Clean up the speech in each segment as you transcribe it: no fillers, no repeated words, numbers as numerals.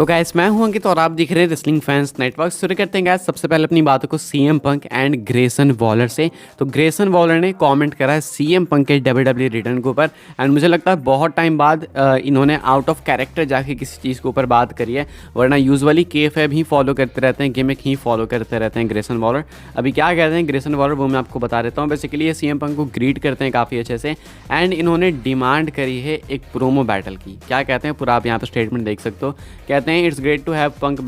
तो गाइस मैं हूं अंकित और आप दिख रहे हैं रेसलिंग फैंस नेटवर्क। शुरू करते हैं गाइस सबसे पहले अपनी बातों को CM Punk and Grayson Waller से। तो ग्रेसन वॉलर ने कमेंट करा है सीएम पंक के डब्ल्यूडब्ल्यू रिटर्न के ऊपर एंड मुझे लगता है बहुत टाइम बाद इन्होंने आउट ऑफ कैरेक्टर जाके किसी चीज़ के ऊपर बात करी है, वरना यूजुअली केएफएफ ही फॉलो करते रहते हैं, गिमिक ही फॉलो करते रहते हैं ग्रेसन वॉलर। अभी क्या कहते हैं ग्रेसन वॉलर वो मैं आपको बता देता हूँ। बेसिकली ये सीएम पंक को ग्रीट करते हैं काफ़ी अच्छे से एंड इन्होंने डिमांड करी है एक प्रोमो बैटल की। क्या कहते हैं पूरा आप यहाँ पर स्टेटमेंट देख सकते हो। कहते हैं it's great to have punk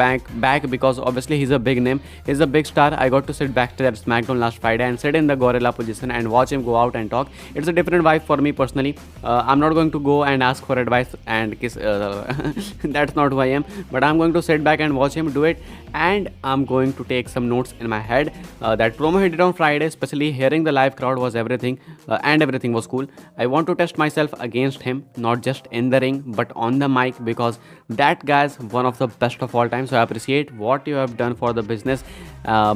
back because obviously he's a big name, he's a big star. I got to sit back to that SmackDown last Friday and sit in the gorilla position and watch him go out and talk. It's a different vibe for me personally. I'm not going to go and ask for advice and kiss that's not who I am, but I'm going to sit back and watch him do it and I'm going to take some notes in my head. That promo he did on Friday, especially hearing the live crowd was everything and everything was cool. I want to test myself against him, not just in the ring but on the mic, because that guy's one of the best of all time. So I appreciate what you have done for the business,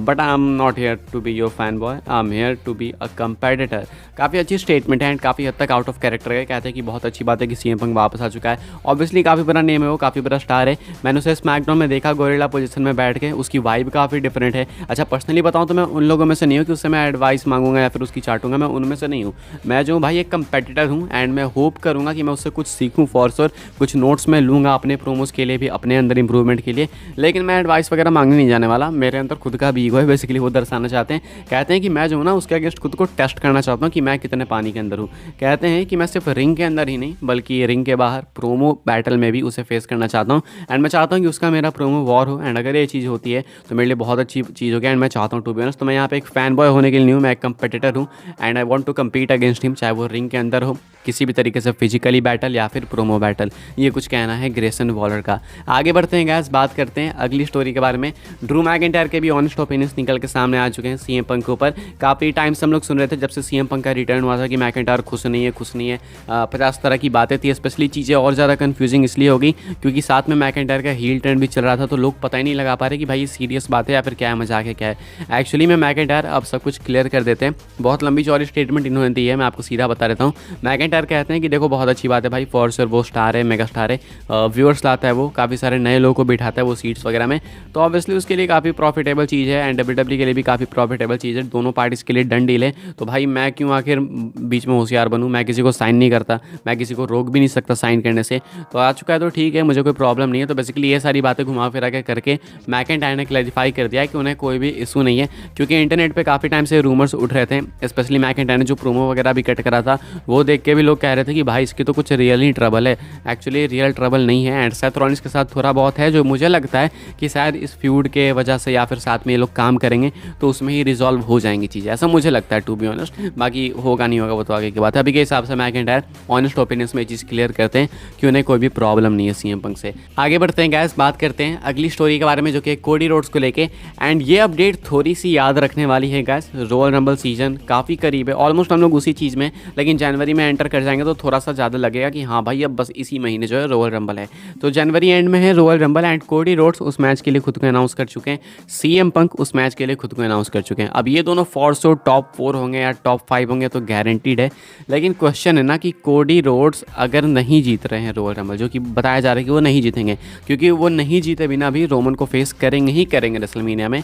but I'm not here to be your fanboy. I'm here to be a competitor. काफ़ी अच्छी statement है and काफ़ी हद तक out of character है। कहते हैं कि बहुत अच्छी बात है कि सीएम पंक वापस आ चुका है। ऑब्वियसली काफ़ी बड़ा नेम है वो, काफ़ी बड़ा स्टार है। मैंने उसे स्मैकडाउन में देखा गोरिल्ला पोजीशन में बैठ के, उसकी वाइब काफ़ी डिफरेंट है। अच्छा पर्सनली बताऊँ तो मैं उन लोगों में से नहीं हूँ कि उससे मैं एडवाइस मांगूंगा या फिर उसकी चाटूंगा, मैं उनमें से नहीं हूँ। मैं जो भाई एक कंपेटिटर हूँ एंड मैं होप करूँगा कि मैं उससे कुछ सीखूँ फॉर श्योर। कुछ नोट्स मैं लूँगा अपने प्रोमोस के लिए भी, अपने अंदर इंप्रूवमेंट के लिए, लेकिन मैं एडवाइस वगैरह मांगने नहीं जाने वाला। मेरे अंदर खुद का भी ईगो है, बेसिकली वो दर्शाना चाहते हैं। कहते हैं कि मैं जो हूँ ना उसके अगेंस्ट खुद को टेस्ट करना चाहता हूँ कि मैं कितने पानी के अंदर हूँ। कहते हैं कि मैं सिर्फ रिंग के अंदर ही नहीं बल्कि रिंग के बाहर प्रोमो बैटल में भी उसे फेस करना चाहता हूँ एंड मैं चाहता हूँ कि उसका मेरा प्रोमो वॉर हो एंड अगर ये चीज़ होती है तो मेरे लिए बहुत अच्छी चीज़ होगी एंड मैं चाहता हूँ टू बी ऑनेस्ट। तो मैं यहाँ पे एक फैन बॉय होने के लिए नहीं हूँ, मैं एक कंपेटिटर हूँ and I want to compete against him, चाहे वो रिंग के अंदर हो किसी भी तरीके से फिजिकली बैटल या फिर प्रोमो बैटल। ये कुछ कहना है ग्रेसन वॉलर का। आगे बढ़ते हैं गैस, बात करते हैं अगली स्टोरी के बारे में। ड्रू मैकिंटायर के भी ऑनेस्ट ओपिनियंस निकल के सामने आ चुके हैं सीएम पंक के ऊपर। काफ़ी टाइम से हम लोग सुन रहे थे जब से सीएम पंक का रिटर्न हुआ था कि मैकिंटायर खुश नहीं है 50 तरह की बातें थी। स्पेशली चीज़ें और ज़्यादा कन्फ्यूजिंग इसलिए होगी क्योंकि साथ में मैकिंटायर का हील टर्न भी चल रहा था, तो लोग पता ही नहीं लगा पा रहे कि भाई ये सीरियस बात है या फिर क्या है, मजाक है क्या है। एक्चुअली में मैकिंटायर अब सब कुछ क्लियर कर देते हैं। बहुत लंबी चौड़ी स्टेटमेंट इन्होंने दी है, मैं आपको सीधा बता देता हूँ। मैकिंटायर कहते हैं कि देखो बहुत अच्छी बात है भाई, फॉर श्योर वो स्टार है, मेगा स्टार है, व्यूअर्स लाता है, वो काफ़ी सारे नए लोगों को बिठाता है वो सीट्स वगैरह में, तो ऑब्वियसली उसके लिए काफ़ी प्रॉफिटेबल चीज़ है एंड डब्ल्यूडब्ल्यू के लिए भी काफ़ी प्रॉफिटेबल चीज़ है। दोनों पार्टीज़ के लिए डन डील है। तो भाई मैं क्यों आखिर बीच में होशियार बनूँ, मैं किसी को साइन नहीं करता, मैं किसी को रोक भी नहीं सकता साइन करने से। तो आ चुका है तो ठीक है, मुझे कोई प्रॉब्लम नहीं है। तो बेसिकली ये सारी बातें घुमा फिरा के करके मैकिंटायर ने क्लैरिफाई कर दिया कि उन्हें कोई भी इशू नहीं है, क्योंकि इंटरनेट पे काफ़ी टाइम से रूमर्स उठ रहे थे। स्पेशली मैकिंटायर ने जो प्रोमो वगैरह भी कट करा था वो देख के भी लोग कह रहे थे कि भाई इसकी तो कुछ रियल ही ट्रबल है। एक्चुअली रियल ट्रबल नहीं है एंड सेथ रॉलिंस के साथ थोड़ा बहुत है, जो मुझे लगता है कि शायद इस फ्यूड के वजह से या फिर साथ में ये लोग काम करेंगे तो उसमें ही रिजॉल्व हो जाएंगी चीज़ें, ऐसा मुझे लगता है टू बी ऑनेस्ट। बाकी होगा नहीं होगा वो तो आगे की बात है। अभी के हिसाब से मैकिंटायर ऑनेस्ट ओपिनियंस में ये चीज़ क्लियर करते हैं कि उन्हें कोई भी प्रॉब्लम नहीं है सीएम पंक से। आगे बढ़ते हैं गैस, बात करते हैं अगली स्टोरी के बारे में जो कि कोडी रोड्स को लेके एंड ये अपडेट थोड़ी सी याद रखने वाली है गैस। रॉयल रंबल सीजन काफ़ी करीब है, ऑलमोस्ट हम लोग उसी चीज़ में, लेकिन जनवरी में एंटर कर जाएंगे तो थोड़ा सा ज़्यादा लगेगा कि हाँ भाई अब बस इसी महीने जो है रॉयल रंबल है। तो जनवरी एंड में है royal rumble and Cody Rhodes उस मैच के लिए खुद को अनाउंस कर चुके हैं, सीएम पंक उस मैच के लिए खुद को अनाउंस कर चुके हैं। अब ये दोनों फॉर श्योर टॉप 4 होंगे या टॉप 5 होंगे तो गारंटीड है, लेकिन क्वेश्चन है ना कि कोडी रोड्स अगर नहीं जीत रहे हैं रॉयल रंबल, जो कि बताया जा रहा है कि वो नहीं जीतेंगे, क्योंकि वो नहीं जीते बिना भी रोमन को फेस करेंगे ही करेंगे रेसलमेनिया में,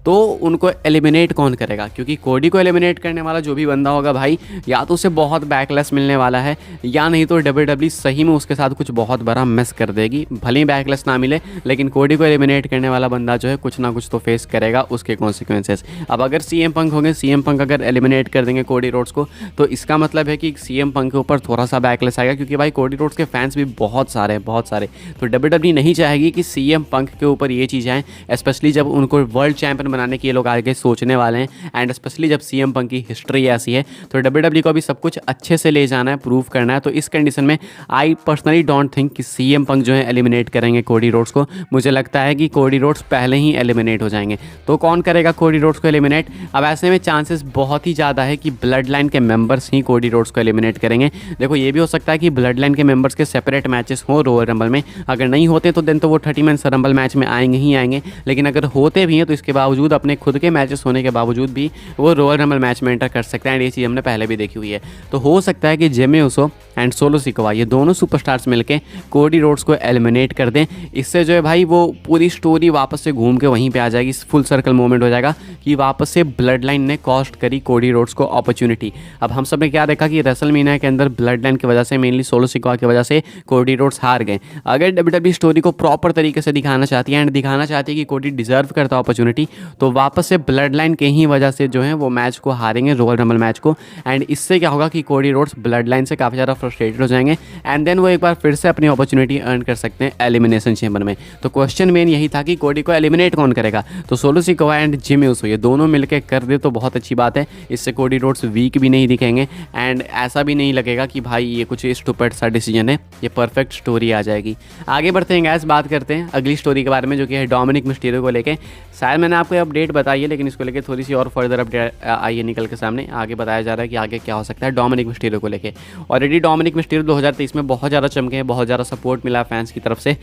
तो उनको एलिमिनेट कौन करेगा? क्योंकि कोडी को एलिमिनेट करने वाला जो भी बंदा होगा भाई, या तो उसे बहुत बैकलेस मिलने वाला है या नहीं तो डब्ल्यूडब्ल्यू सही में उसके साथ कुछ बहुत बड़ा मिस कर देगी। भले ही बैकलेस ना मिले लेकिन कोडी को एलिमिनेट करने वाला बंदा जो है कुछ ना कुछ तो फेस करेगा उसके कॉन्सिक्वेंसेस। अब अगर सीएम पंक होंगे, सीएम पंक अगर एलिमिनेट कर देंगे कोडी रोड्स को, तो इसका मतलब है कि सीएम पंक के ऊपर थोड़ा सा बैकलेस आएगा, क्योंकि भाई कोडी रोड्स के फैंस भी बहुत सारे हैं, बहुत सारे। तो डब्ल्यूडब्ल्यू नहीं चाहेगी कि सीएम पंक के ऊपर ये चीज़ आए, स्पेशली जब उनको वर्ल्ड चैंपियन बनाने की ये लोग आगे सोचने वाले हैं एंड स्पेशली जब सीएम पंक की हिस्ट्री ऐसी है तो डब्ल्यूडब्ल्यू को भी सब कुछ अच्छे से ले जाना है, प्रूव करना है। तो इस कंडीशन में आई पर्सनली डोंट थिंक कि सीएम पंक जो है एलिमिनेट करेंगे कोडी रोड्स को। मुझे लगता है कि कोडी रोड्स पहले ही एलिमिनेट हो जाएंगे। तो कौन करेगा कोडी रोड्स को एलिमिनेट? अब ऐसे में चांसेस बहुत ही ज़्यादा है कि ब्लड लाइन के मेंबर्स ही कोडी रोड्स को एलिमिनेट करेंगे। देखो ये भी हो सकता है कि ब्लड लाइन के मेंबर्स के सेपरेट मैचेस हो रॉयल रंबल में, अगर नहीं होते तो देन तो वो 30 मैन रंबल मैच में आएंगे ही आएंगे, लेकिन अगर होते भी हैं तो इसके बावजूद बावजूद, अपने खुद के मैचेस होने के बावजूद भी वो रॉयल रंबल मैच में एंटर कर सकते हैं एंड ये चीज़ हमने पहले भी देखी हुई है। तो हो सकता है कि Jimmy Uso and solo Sikoa ये दोनों सुपरस्टार्स मिलके कोडी रोड्स को एलिमिनेट कर दें। इससे जो है भाई वो पूरी स्टोरी वापस से घूम के वहीं पे आ जाएगी, फुल सर्कल मोमेंट हो जाएगा कि वापस से ब्लड लाइन ने कॉस्ट करी कोडी रोड्स को अपॉर्चुनिटी। अब हम सब ने क्या देखा कि रेसलमेनिया के अंदर ब्लड लाइन की वजह से, मेनली सोलो सिकोवा की वजह से कोडी रोड्स हार गए। अगर डब्ल्यूडब्ल्यूई स्टोरी को प्रॉपर तरीके से दिखाना चाहती है एंड दिखाना चाहती है कि कोडी डिजर्व करता है अपॉर्चुनिटी, तो वापस से ब्लड लाइन के ही वजह से जो है वो मैच को हारेंगे, रॉयल रंबल मैच को। एंड इससे क्या होगा कि कोडी रोड्स ब्लड लाइन से काफ़ी ज़्यादा फ्रस्ट्रेटेड हो जाएंगे एंड देन वो एक बार फिर से अपनी अपॉर्चुनिटी अर्न कर सकते हैं एलिमिनेशन चेंबर में। तो क्वेश्चन मेन यही था कि कोडी को एलिमिनेट कौन करेगा। तो solo Sikoa and Jimmy Uso ये दोनों मिलकर कर दे तो बहुत अच्छी बात है। इससे कोडी रोड्स वीक भी नहीं दिखेंगे एंड ऐसा भी नहीं लगेगा कि भाई ये कुछ स्टूपिड सा डिसीजन है, ये परफेक्ट स्टोरी आ जाएगी। आगे बढ़ते हैं गाइस, बात करते हैं अगली स्टोरी के बारे में जो कि है डोमिनिक मिस्टीरियो को लेके। शायद मैंने आपको अपडेट बताई है, लेकिन इसको लेके थोड़ी सी और फर्दर अपडेट आई है निकल के सामने। आगे बताया जा रहा है कि आगे क्या हो सकता है डोमिनिक मिस्टीरियो को लेके। ऑलरेडी डोमिनिक मिस्टीरियो 2023 में बहुत ज़्यादा चमके हैं, बहुत ज़्यादा सपोर्ट मिला फैंस की तरफ से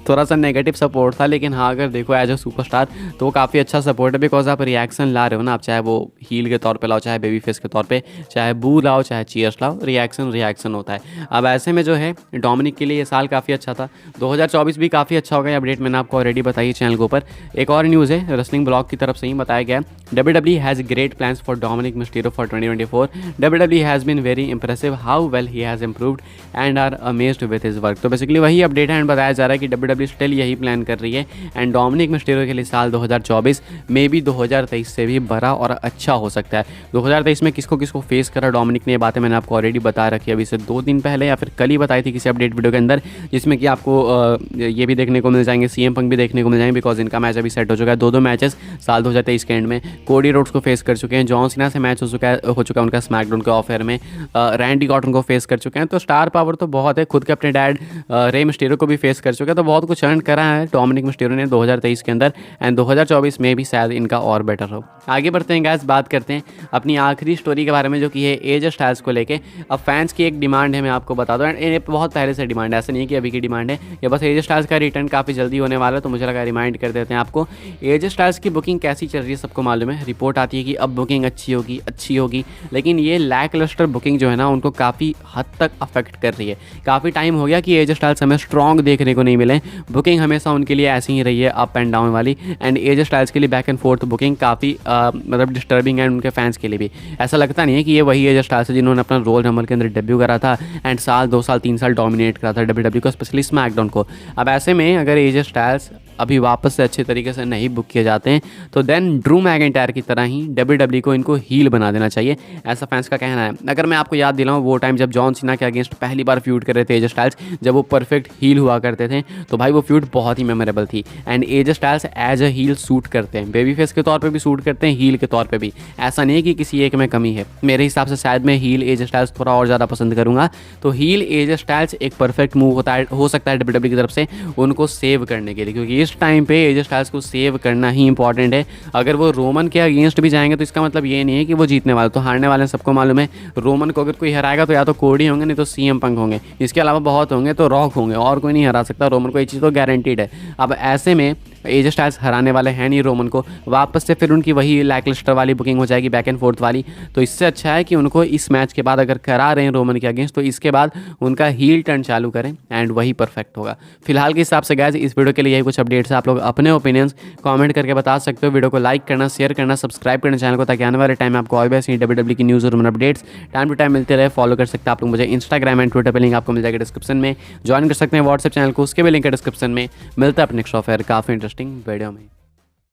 थोड़ा सा नेगेटिव सपोर्ट था, लेकिन हाँ अगर देखो एज अ सुपरस्टार तो काफ़ी अच्छा सपोर्ट है, बिकॉज आप रिएक्शन ला रहे हो ना। आप चाहे वो हील के तौर पे लाओ, चाहे बेबी फेस के तौर पे, चाहे बू लाओ, चाहे चीयर्स लाओ, रिएक्शन होता है। अब ऐसे में जो है डोमिनिक के लिए ये साल काफ़ी अच्छा था, 2024 भी काफ़ी अच्छा होगा। अपडेट मैंने आपको ऑलरेडी बताई चैनल के ऊपर। एक और न्यूज़ है रेसलिंग ब्लॉग की तरफ से ही बताया गया है, WWE has great plans for Dominik Mysterio for 2024। WWE has been very impressive how well he has improved and are amazed with his work. तो बेसिकली वही अपडेट है एंड बताया जा रहा है कि WWE स्टिल यही प्लान कर रही है एंड डोमिनिक मिस्टीरियो के लिए साल 2024 में भी 2023 से भी बड़ा और अच्छा हो सकता है। 2023 में किसको किसको फेस करा डोमिनिक ने, ये बातें मैंने आपको ऑलरेडी बता रखी है, अभी से 2 दिन पहले या फिर कल ही बताई थी किसी अपडेट वीडियो के अंदर, जिसमें कि आपको ये भी देखने को मिल जाएंगे, CM पंक भी देखने को मिल जाएंगे, बिकॉज इनका मैच अभी सेट हो चुका है। 2 मैचेस साल 2023 के एंड में कोडी रोड्स को फेस कर चुके हैं, जॉन सीना से मैच हो चुका है उनका स्मैकडाउन के ऑफर में, रैंडी ऑर्टन को फेस कर चुके हैं। तो स्टार पावर तो बहुत है, खुद के अपने डैड रे मिस्टीरियो को भी फेस कर चुके हैं, तो बहुत कुछ अर्न करा है डोमिनिक मिस्टीरियो ने 2023 के अंदर एंड 2024 में भी शायद इनका और बेटर हो। आगे बढ़ते हैं गाइस, बात करते हैं अपनी आखिरी स्टोरी के बारे में जो कि है एज स्टाइल्स को लेके। अब फैंस की एक डिमांड है, मैं आपको बता दूं, ये बहुत पहले से डिमांड है, ऐसा नहीं है कि अभी की डिमांड है, ये बस एज स्टाइल्स का रिटर्न काफ़ी जल्दी होने वाला है। तो मुझे लगा रिमाइंड कर देते हैं आपको। एज स्टाइल्स की बुकिंग कैसी चल रही है सबको मालूम है, रिपोर्ट आती है कि अब बुकिंग अच्छी होगी, लेकिन ये लैक लस्टर बुकिंग जो है ना उनको काफ़ी हद तक अफेक्ट कर रही है। काफ़ी टाइम हो गया कि एज स्टाइल्स हमें स्ट्रॉन्ग देखने को नहीं मिले, बुकिंग हमेशा उनके लिए ऐसी ही रही है, अप एंड डाउन वाली। एंड एज स्टाइल्स के लिए बैक एंड फोर्थ बुकिंग काफ़ी मतलब डिस्टर्बिंग है उनके फैंस के लिए भी। ऐसा लगता नहीं है कि ये वही एज स्टाइल्स है जिन्होंने अपना रॉयल रंबल के अंदर डेब्यू करा था एंड साल 2 साल 3 साल डोमिनेट करा था WWE को, स्पेशली स्मैकडाउन को। अब ऐसे में अगर एज स्टाइल्स अभी वापस से अच्छे तरीके से नहीं बुक किए जाते हैं तो देन ड्रू मैकिंटायर की तरह ही WWE को इनको हील बना देना चाहिए, ऐसा फैंस का कहना है। अगर मैं आपको याद दिलाऊं वो टाइम जब जॉन सीना के अगेंस्ट पहली बार फ्यूड कर रहे थे एज स्टाइल्स, जब वो परफेक्ट हील हुआ करते थे, तो भाई वो फ्यूड बहुत ही मेमोरेबल थी and AJ Styles as a heel suit करते हैं, बेबी फेस के तौर पर भी सूट करते हैं, हील के तौर पर भी। ऐसा नहीं है कि किसी एक में कमी है, मेरे हिसाब से शायद मैं हील एज स्टाइल्स थोड़ा और ज़्यादा पसंद करूँगा। तो हील एज स्टाइल्स एक परफेक्ट मूव हो सकता है WWE की तरफ से उनको सेव करने के लिए, क्योंकि इस टाइम पे एज स्टाइल्स को सेव करना ही इंपॉर्टेंट है। अगर वो रोमन के अगेंस्ट भी जाएंगे तो इसका मतलब ये नहीं है कि वो जीतने वाले, तो हारने वाले सबको मालूम है। रोमन को अगर कोई हराएगा तो या तो कोडी होंगे, नहीं तो CM पंक होंगे, इसके अलावा बहुत होंगे तो रॉक होंगे, और कोई नहीं हरा सकता रोमन को, ये चीज़ तो गारंटीड है। अब ऐसे में एज स्टाइल्स हराने वाले हैं नहीं रोमन को, वापस से फिर उनकी वही लैकलिस्टर वाली बुकिंग हो जाएगी, बैक एंड फोर्थ वाली। तो इससे अच्छा है कि उनको इस मैच के बाद अगर करा रहे हैं रोमन के अगेंस्ट, तो इसके बाद उनका हील टर्न चालू करें एंड वही परफेक्ट होगा। फिलहाल के हिसाब से गाइस इस वीडियो के लिए यही कुछ अपडेट्स है। आप लोग अपने ओपिनियंस कमेंट करके बता सकते हो। वीडियो को लाइक करना, शेयर करना, सब्सक्राइब करना चैनल को, ताकि आने वाले टाइम में आपको और भी ऐसी WWE की न्यूज़ और अपडेट्स टाइम टू टाइम मिलते रहे। फॉलो कर सकते हैं आप लोग मुझे इंस्टाग्राम एंड ट्विटर पर, लिंक आपको मिल जाएगा डिस्क्रिप्शन में। ज्वाइन कर सकते हैं व्हाट्सएप चैनल को, उसके भी लिंक है डिस्क्रिप्शन में। मिलता है अपने नेक्स्ट ऑफर काफ़ी इंटरेस्टिंग वीडियो में।